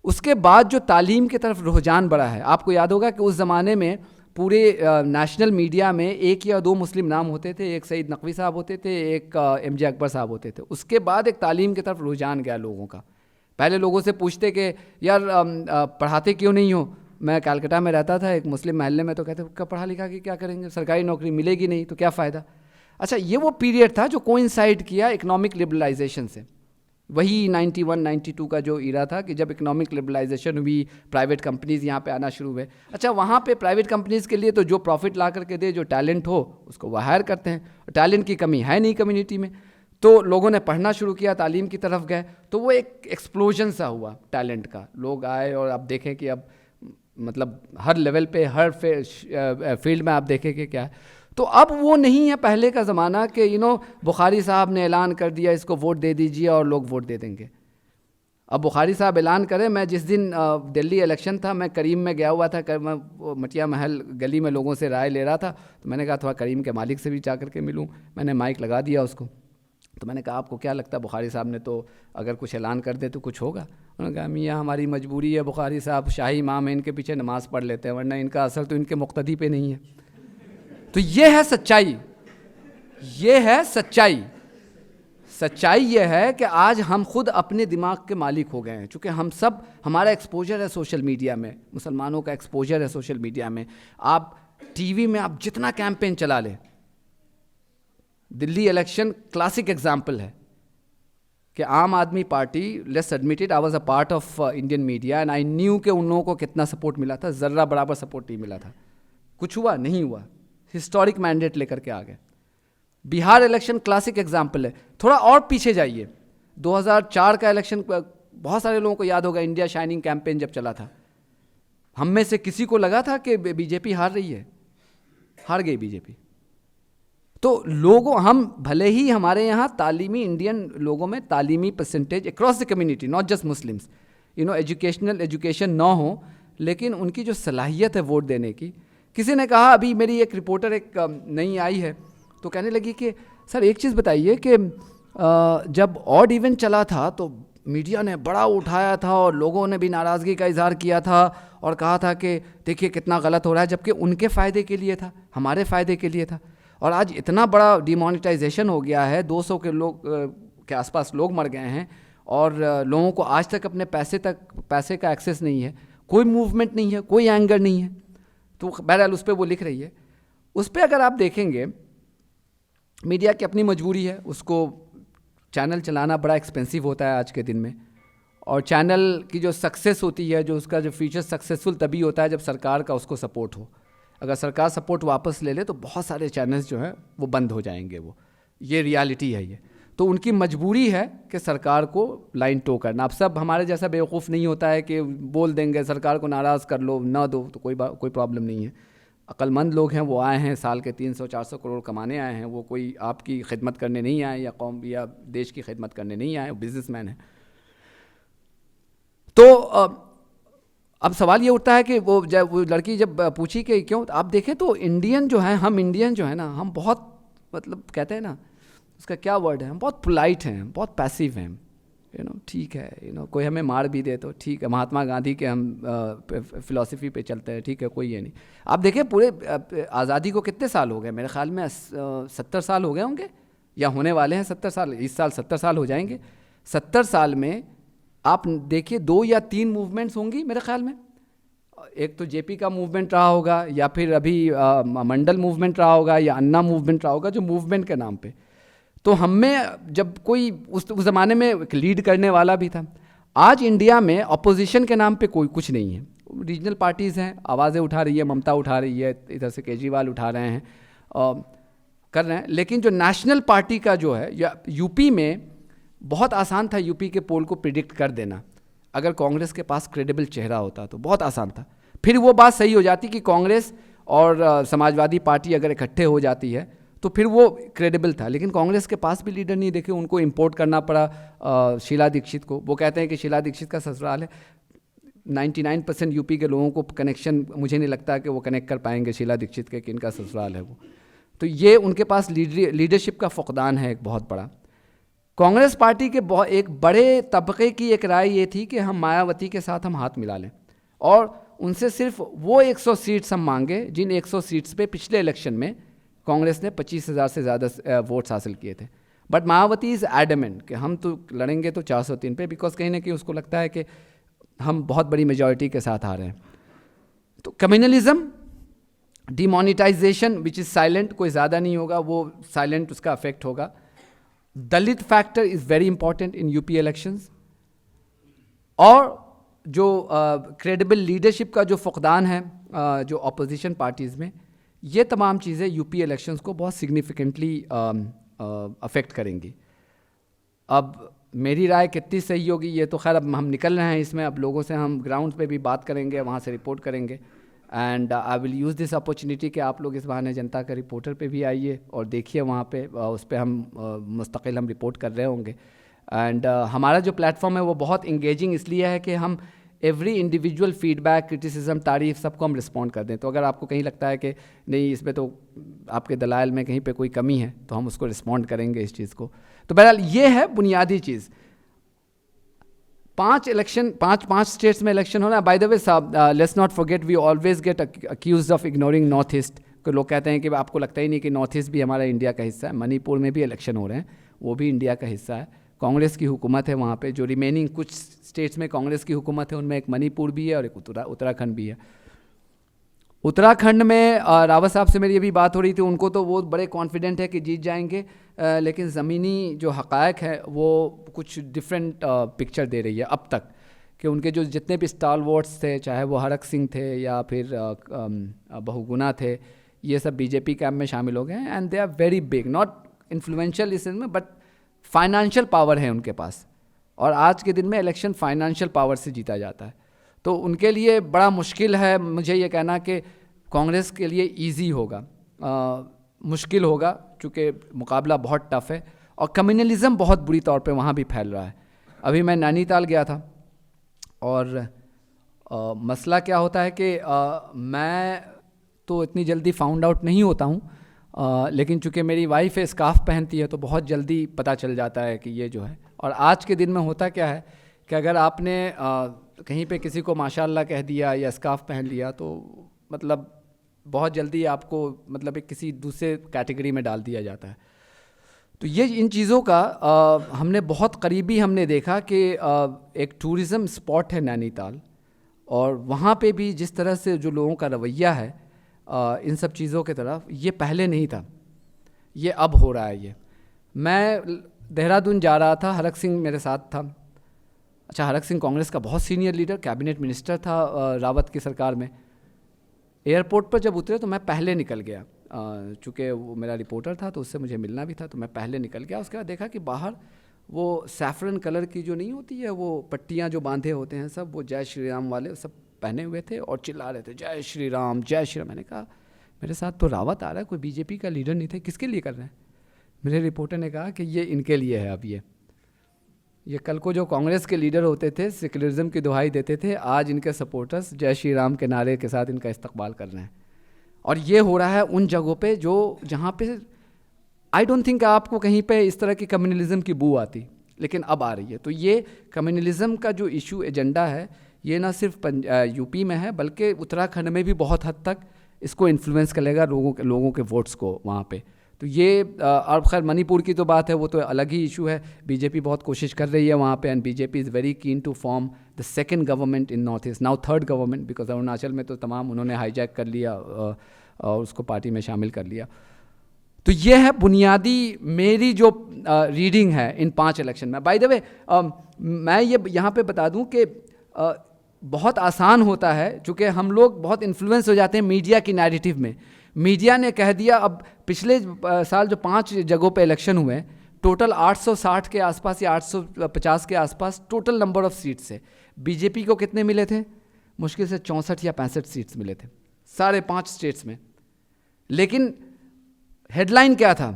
उसके बाद जो तालीम की तरफ रुझान बढ़ा है, आपको याद होगा कि उस ज़माने में पूरे नेशनल मीडिया में एक या दो मुस्लिम नाम होते थे, एक सईद नकवी साहब होते थे, एक MJ अकबर साहब होते थे। उसके बाद एक तालीम की तरफ रुझान गया लोगों का। पहले लोगों से पूछते कि यार पढ़ाते क्यों नहीं हो। मैं कलकत्ता में रहता था एक मुस्लिम महल्ले में, तो कहते कब पढ़ा लिखा के क्या करेंगे, सरकारी नौकरी मिलेगी नहीं तो क्या फ़ायदा। अच्छा, ये वो पीरियड था जो कोइंसाइड किया इकोनॉमिक लिबरलाइजेशन से। वही 91-92 का जो ईरा था कि जब इकोनॉमिक लिबरलाइजेशन हुई, प्राइवेट कंपनीज़ यहाँ पे आना शुरू हुए। अच्छा, वहाँ पे प्राइवेट कंपनीज़ के लिए तो जो प्रॉफिट ला करके दे, जो टैलेंट हो उसको वो हायर करते हैं। टैलेंट की कमी है नहीं कम्युनिटी में, तो लोगों ने पढ़ना शुरू किया, तालीम की तरफ गए, तो वो एक एक्सप्लोजन सा हुआ टैलेंट का। लोग आए और आप देखें कि अब मतलब हर लेवल पे, हर फील्ड में आप देखें कि क्या है। तो अब वो नहीं है पहले का ज़माना कि बुखारी साहब ने ऐलान कर दिया इसको वोट दे दीजिए और लोग वोट दे देंगे। अब बुखारी साहब ऐलान करें, मैं जिस दिन दिल्ली इलेक्शन था, मैं करीम में गया हुआ था, मैं मटिया महल गली में लोगों से राय ले रहा था, तो मैंने कहा थोड़ा करीम के मालिक से भी जा करके मिलूँ। मैंने माइक लगा दिया उसको, तो मैंने कहा आपको क्या लगता है बुखारी साहब ने तो अगर कुछ ऐलान कर दे तो कुछ होगा। उन्होंने कहा मियाँ हमारी मजबूरी है, बुखारी साहब शाही इमाम है, इनके पीछे नमाज़ पढ़ लेते हैं, वरना इनका असर तो इनके मुक्तदी पे नहीं है। तो ये है सच्चाई, ये है सच्चाई। सच्चाई ये है कि आज हम खुद अपने दिमाग के मालिक हो गए हैं, चूँकि हम सब, हमारा एक्सपोजर है सोशल मीडिया में, मुसलमानों का एक्सपोजर है सोशल मीडिया में। आप टीवी में आप जितना कैंपेन चला लें, दिल्ली इलेक्शन क्लासिक एग्जाम्पल है कि आम Aadmi party, let's admit it, I was a part of Indian media and I knew कि उन लोगों को कितना सपोर्ट मिला था। ज़र्रा बराबर सपोर्ट नहीं मिला था। कुछ हुआ नहीं हुआ, हिस्टोरिक मैंडेट लेकर के आ गए। बिहार इलेक्शन क्लासिक एग्जाम्पल है। थोड़ा और पीछे जाइए, 2004 का इलेक्शन बहुत सारे लोगों को याद होगा, इंडिया शाइनिंग कैंपेन जब चला था। हम में से किसी को लगा था कि बीजेपी हार रही है? हार गई बीजेपी। तो लोगों, हम भले ही हमारे यहाँ तालीमी, इंडियन लोगों में तालीमी percentage across the community, not just Muslims, education ना हो, लेकिन उनकी जो सलाहियत है वोट देने की। किसी ने कहा, अभी मेरी एक रिपोर्टर एक नई आई है, तो कहने लगी कि सर एक चीज़ बताइए कि जब ऑड इवेंट चला था तो मीडिया ने बड़ा उठाया था और लोगों ने भी नाराज़गी का इजहार किया था और कहा था कि देखिए कितना गलत हो रहा है, जबकि उनके फ़ायदे के लिए था, हमारे फ़ायदे के लिए था। और आज इतना बड़ा डिमोनेटाइजेशन हो गया है, 200 के लोग के आसपास लोग मर गए हैं और लोगों को आज तक अपने पैसे का एक्सेस नहीं है, कोई मूवमेंट नहीं है, कोई एंगर नहीं है। तो बहरहाल उस पर वो लिख रही है। उस पर अगर आप देखेंगे, मीडिया की अपनी मजबूरी है, उसको चैनल चलाना बड़ा एक्सपेंसिव होता है आज के दिन में, और चैनल की जो सक्सेस होती है, जो उसका जो फ्यूचर सक्सेसफुल तभी होता है जब सरकार का उसको सपोर्ट हो। अगर सरकार सपोर्ट वापस ले ले तो बहुत सारे चैनल्स जो हैं वो बंद हो जाएंगे। वो ये रियलिटी है। ये तो उनकी मजबूरी है कि सरकार को लाइन टो करना। अब सब हमारे जैसा बेवकूफ़ नहीं होता है कि बोल देंगे सरकार को नाराज़ कर लो, ना दो तो कोई प्रॉब्लम नहीं है। अक्लमंद लोग हैं, वो आए हैं साल के 300-400 करोड़ कमाने आए हैं, वो कोई आपकी खिदमत करने नहीं आए या कौम या देश की खिदमत करने नहीं आए, बिजनेसमैन हैं। तो अब सवाल ये उठता है कि वो लड़की जब पूछी कि क्यों, आप देखें तो इंडियन जो है, हम इंडियन जो है ना, हम बहुत मतलब कहते हैं ना, उसका क्या वर्ड है, हम बहुत पोलाइट हैं, बहुत पैसिव हैं, ठीक है, कोई हमें मार भी दे तो ठीक है, महात्मा गांधी के हम फ़िलॉसफी पे चलते हैं, ठीक है, कोई ये नहीं। आप देखें पूरे आज़ादी को कितने साल हो गए, मेरे ख्याल में 70 साल हो गए होंगे या होने वाले हैं 70 साल, इस साल 70 साल हो जाएंगे। 70 साल में आप देखिए 2 या 3 मूवमेंट्स होंगी मेरे ख्याल में। एक तो जेपी का मूवमेंट रहा होगा, या फिर अभी मंडल मूवमेंट रहा होगा, या अन्ना मूवमेंट रहा होगा, जो मूवमेंट के नाम पे। तो हम में जब कोई उस ज़माने में लीड करने वाला भी था। आज इंडिया में अपोजिशन के नाम पे कोई कुछ नहीं है। रीजनल पार्टीज़ हैं, आवाज़ें उठा रही है, ममता उठा रही है, इधर से केजरीवाल उठा रहे हैं, कर रहे हैं, लेकिन जो नेशनल पार्टी का जो है, या यूपी में बहुत आसान था यूपी के पोल को प्रिडिक्ट कर देना। अगर कांग्रेस के पास क्रेडिबल चेहरा होता तो बहुत आसान था। फिर वो बात सही हो जाती कि कांग्रेस और समाजवादी पार्टी अगर इकट्ठे हो जाती है तो फिर वो क्रेडिबल था। लेकिन कांग्रेस के पास भी लीडर नहीं, देखे उनको इंपोर्ट करना पड़ा शीला दीक्षित को। वो कहते हैं कि शीला दीक्षित का ससुराल है। 99% यूपी के लोगों को कनेक्शन, मुझे नहीं लगता कि वो कनेक्ट कर पाएंगे शीला दीक्षित के कि इनका ससुराल है वो। तो ये उनके पास लीडरशिप का फुकदान है एक बहुत बड़ा। कांग्रेस पार्टी के एक बड़े तबके की एक राय ये थी कि हम मायावती के साथ हम हाथ मिला लें और उनसे सिर्फ वो 100 सीट्स हम मांगे जिन 100 सीट्स पे पिछले इलेक्शन में कांग्रेस ने 25,000 से ज़्यादा वोट्स हासिल किए थे। बट मायावती इज़ एडमेंट कि हम तो लड़ेंगे तो 403 पे, बिकॉज कहीं ना कहीं उसको लगता है कि हम बहुत बड़ी मेजॉरिटी के साथ आ रहे हैं। तो communalism, demonetisation which is silent, कोई ज़्यादा नहीं होगा, वो साइलेंट उसका अफेक्ट होगा। Dalit factor is very important in UP elections, और जो क्रेडिबल लीडरशिप का जो फुकदान है जो अपोजिशन पार्टीज़ में, ये तमाम चीज़ें यूपी इलेक्शंस को बहुत सिग्निफिकेंटली अफेक्ट करेंगी। अब मेरी राय कितनी सही होगी ये तो खैर अब हम निकल रहे हैं इसमें, अब लोगों से हम ग्राउंड पे भी बात करेंगे, वहाँ से रिपोर्ट करेंगे। And I will use this opportunity कि आप लोग इस बहाने जनता का रिपोर्टर पे भी आइए और देखिए वहाँ पे उस पर हम मुस्तकिल हम रिपोर्ट कर रहे होंगे। एंड हमारा जो प्लेटफॉर्म है वो बहुत इंगेजिंग इसलिए है कि हम एवरी इंडिविजुअल फीडबैक, क्रिटिसिज्म, तारीफ सबको हम रिस्पॉन्ड कर दें। तो अगर आपको कहीं लगता है कि नहीं इसमें तो आपके दलाइल में कहीं पे कोई कमी है तो हम उसको रिस्पॉन्ड करेंगे इस चीज़ को। तो बहरहाल ये है बुनियादी चीज़। 5 स्टेट्स में इलेक्शन होना। बाय द वे साहब, let's not forget we always get accused of ignoring North East. को लोग कहते हैं कि आपको लगता ही नहीं कि नॉर्थ ईस्ट भी हमारा इंडिया का हिस्सा है। मणिपुर में भी इलेक्शन हो रहे हैं, वो भी इंडिया का हिस्सा है। कांग्रेस की हुकूमत है वहाँ पे। जो रिमेनिंग कुछ स्टेट्स में कांग्रेस की हुकूमत है उनमें एक मणिपुर भी है और एक उत्तराखंड भी है। उत्तराखंड में रावत साहब से मेरी अभी बात हो रही थी, उनको तो वो बड़े कॉन्फिडेंट है कि जीत जाएंगे, लेकिन ज़मीनी जो हक़ायक़ है वो कुछ डिफरेंट पिक्चर दे रही है अब तक। कि उनके जो जितने भी स्टालवर्ड्स थे, चाहे वो हरक सिंह थे या फिर बहुगुना थे, ये सब बीजेपी कैंप में शामिल हो गए हैं। And they are very big, not influential इस में, बट फाइनेंशियल पावर है उनके पास। और आज के दिन में इलेक्शन फाइनेंशियल पावर से जीता जाता है। तो उनके लिए बड़ा मुश्किल है मुझे ये कहना कि कांग्रेस के लिए इजी होगा, मुश्किल होगा, चूँकि मुकाबला बहुत टफ है और कम्युनलिज़म बहुत बुरी तौर पे वहाँ भी फैल रहा है। अभी मैं नैनीताल गया था और मसला क्या होता है कि मैं तो इतनी जल्दी फाउंड आउट नहीं होता हूँ, लेकिन चूँकि मेरी वाइफ है स्कार्फ पहनती है तो बहुत जल्दी पता चल जाता है कि ये जो है। और आज के दिन में होता क्या है कि अगर आपने कहीं पे किसी को माशाल्लाह कह दिया या स्कार्फ पहन लिया तो मतलब बहुत जल्दी आपको मतलब एक किसी दूसरे कैटेगरी में डाल दिया जाता है। तो ये इन चीज़ों का हमने बहुत करीबी हमने देखा कि एक टूरिज़म स्पॉट है नैनीताल, और वहाँ पे भी जिस तरह से जो लोगों का रवैया है इन सब चीज़ों के तरफ, ये पहले नहीं था, ये अब हो रहा है। ये मैं देहरादून जा रहा था, हरक सिंह मेरे साथ था। अच्छा, हरक सिंह कांग्रेस का बहुत सीनियर लीडर, कैबिनेट मिनिस्टर था रावत की सरकार में। एयरपोर्ट पर जब उतरे तो मैं पहले निकल गया, चूँकि वो मेरा रिपोर्टर था तो उससे मुझे मिलना भी था, तो मैं पहले निकल गया। उसके बाद देखा कि बाहर वो सैफरन कलर की जो नहीं होती है वो पट्टियाँ जो बांधे होते हैं सब, वो जय श्री राम वाले सब पहने हुए थे और चिल्ला रहे थे जय श्री राम जय श्री राम। मैंने कहा मेरे साथ तो रावत आ रहा है, कोई बीजेपी का लीडर नहीं थे, किसके लिए कर रहे हैं? मेरे रिपोर्टर ने कहा कि ये इनके लिए है। अब ये कल को जो कांग्रेस के लीडर होते थे, सेक्युलरिज्म की दुहाई देते थे, आज इनके सपोर्टर्स जय श्री राम के नारे के साथ इनका इस्तकबाल कर रहे हैं। और ये हो रहा है उन जगहों पे जो जहाँ पे आई डोंट थिंक आपको कहीं पे इस तरह की कम्युनलिज्म की बू आती, लेकिन अब आ रही है। तो ये कम्युनलिज्म का जो इशू एजेंडा है ये ना सिर्फ यूपी में है बल्कि उत्तराखंड में भी बहुत हद तक इसको इन्फ्लुएंस करेगा लोगों के वोट्स को वहाँ पे। तो ये और खैर मणिपुर की तो बात है, वो तो अलग ही इशू है। बीजेपी बहुत कोशिश कर रही है वहाँ पे, and BJP is very keen to form the second government in North East, now third government, because Arunachal में तो तमाम उन्होंने हाईजैक कर लिया और उसको पार्टी में शामिल कर लिया। तो ये है बुनियादी मेरी जो रीडिंग है इन 5 इलेक्शन में। बाय द वे मैं ये यहाँ पे बता दूँ कि बहुत आसान होता है, चूँकि हम लोग बहुत इन्फ्लुएंस हो जाते हैं मीडिया की नैरेटिव में। मीडिया ने कह दिया, अब पिछले साल जो 5 जगहों पे इलेक्शन हुए, टोटल 860 के आसपास या 850 के आसपास टोटल नंबर ऑफ सीट्स है। बीजेपी को कितने मिले थे? मुश्किल से 64 या 65 सीट्स मिले थे सारे 5 स्टेट्स में। लेकिन हेडलाइन क्या था?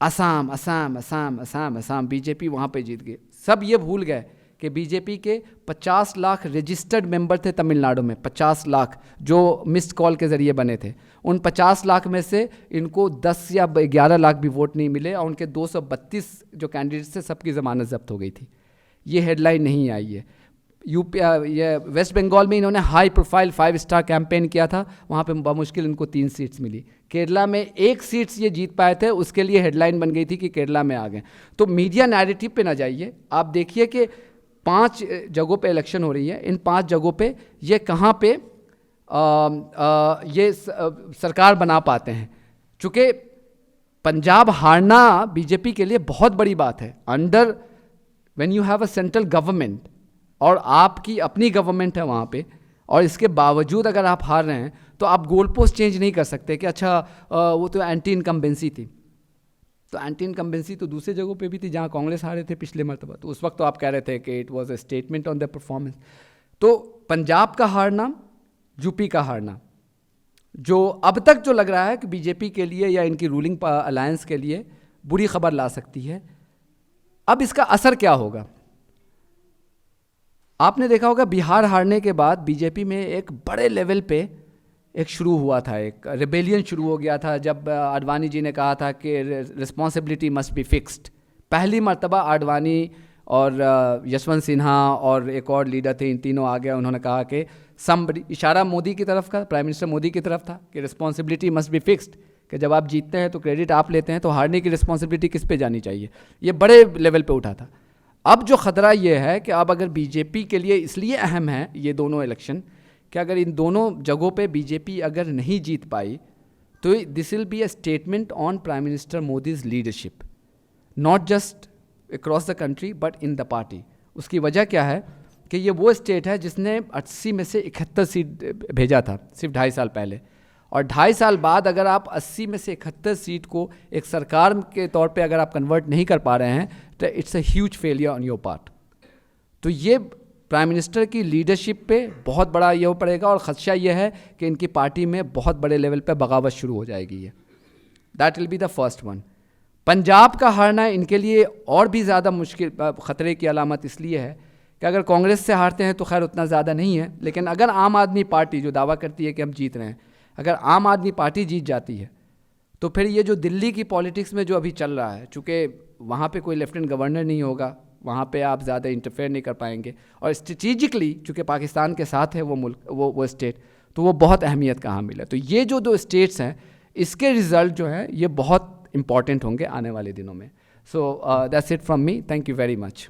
असम असम असम असम असम, बीजेपी वहाँ पे जीत गई। सब ये भूल गए कि बीजेपी के 50 लाख रजिस्टर्ड मेंबर थे तमिलनाडु में, 50 लाख जो मिस्ड कॉल के ज़रिए बने थे। उन 50 लाख में से इनको 10 या 11 लाख भी वोट नहीं मिले, और उनके 232 जो कैंडिडेट्स थे सबकी ज़मानत जब्त हो गई थी। ये हेडलाइन नहीं आई है। यूपी, ये वेस्ट बंगाल में इन्होंने हाई प्रोफाइल 5 स्टार कैंपेन किया था, वहाँ पे बमुश्किल इनको 3 सीट्स मिली। केरला में 1 सीट्स ये जीत पाए थे, उसके लिए हेडलाइन बन गई थी कि केरला में आ गए। तो मीडिया नैरेटिव पे ना जाइए, आप देखिए कि 5 जगहों पे इलेक्शन हो रही है। इन 5 जगहों पे ये कहाँ पे सरकार बना पाते हैं। चूँकि पंजाब हारना बीजेपी के लिए बहुत बड़ी बात है। Under when you have a central government और आपकी अपनी गवर्नमेंट है वहाँ पे, और इसके बावजूद अगर आप हार रहे हैं तो आप गोल पोस्ट चेंज नहीं कर सकते कि अच्छा वो तो एंटी इनकम्बेंसी थी। तो एंटी इनकम्बेंसी तो दूसरी जगहों पे भी थी जहाँ कांग्रेस हारे थे पिछले मरतबा, तो उस वक्त तो आप कह रहे थे कि it was a statement on the performance. तो पंजाब का हारना, यूपी का हारना, जो अब तक जो लग रहा है कि बीजेपी के लिए या इनकी रूलिंग अलायंस के लिए बुरी खबर ला सकती है, अब इसका असर क्या होगा? आपने देखा होगा बिहार हारने के बाद बीजेपी में एक बड़े लेवल पे एक शुरू हुआ था, एक रिबेलियन शुरू हो गया था जब आडवाणी जी ने कहा था कि रिस्पॉन्सिबिलिटी मस्ट बी फिक्स्ड। पहली मर्तबा आडवाणी और यशवंत सिन्हा और एक और लीडर थे, इन तीनों आ गया, उन्होंने कहा कि समबडी, इशारा मोदी की तरफ का, प्राइम मिनिस्टर मोदी की तरफ था कि रिस्पॉन्सिबिलिटी मस्ट बी फिक्स्ड, कि जब आप जीतते हैं तो क्रेडिट आप लेते हैं, तो हारने की रिस्पॉन्सिबिलिटी किस पे जानी चाहिए। ये बड़े लेवल पे उठा था। अब जो ख़तरा ये है कि अब अगर बीजेपी के लिए इसलिए अहम है ये दोनों इलेक्शन कि अगर इन दोनों जगहों पे बीजेपी अगर नहीं जीत पाई तो this will be a statement on prime minister Modi's leadership, not just across the country but in the party. उसकी वजह क्या है कि ये वो स्टेट है जिसने 80 में से 71 सीट भेजा था सिर्फ 2.5 साल पहले, और 2.5 साल बाद अगर आप 80 में से 71 सीट को एक सरकार के तौर पे अगर आप कन्वर्ट नहीं कर पा रहे हैं तो it's a huge failure on your part. तो ये प्राइम मिनिस्टर की लीडरशिप पे बहुत बड़ा ये पड़ेगा, और ख़दशा ये है कि इनकी पार्टी में बहुत बड़े लेवल पे बगावत शुरू हो जाएगी। ये that will be the first one. Punjab का हारना इनके लिए और भी ज़्यादा मुश्किल, ख़तरे की अलामत इसलिए है कि अगर कांग्रेस से हारते हैं तो खैर उतना ज़्यादा नहीं है, लेकिन अगर आम आदमी पार्टी जो दावा करती है कि हम जीत रहे हैं, अगर आम आदमी पार्टी जीत जाती है तो फिर ये जो दिल्ली की पॉलिटिक्स में जो अभी चल रहा है, चूँकि वहाँ पे कोई लेफ्टिनेंट गवर्नर नहीं होगा, वहाँ पे आप ज़्यादा इंटरफेयर नहीं कर पाएंगे, और स्ट्रेटिजिकली चूँकि पाकिस्तान के साथ है वो मुल्क, वो स्टेट, तो वो बहुत अहमियत का हामिल है। तो ये जो 2 स्टेट्स हैं इसके रिज़ल्ट जो हैं ये बहुत इंपॉर्टेंट होंगे आने वाले दिनों में। So that's it from me, thank you very much.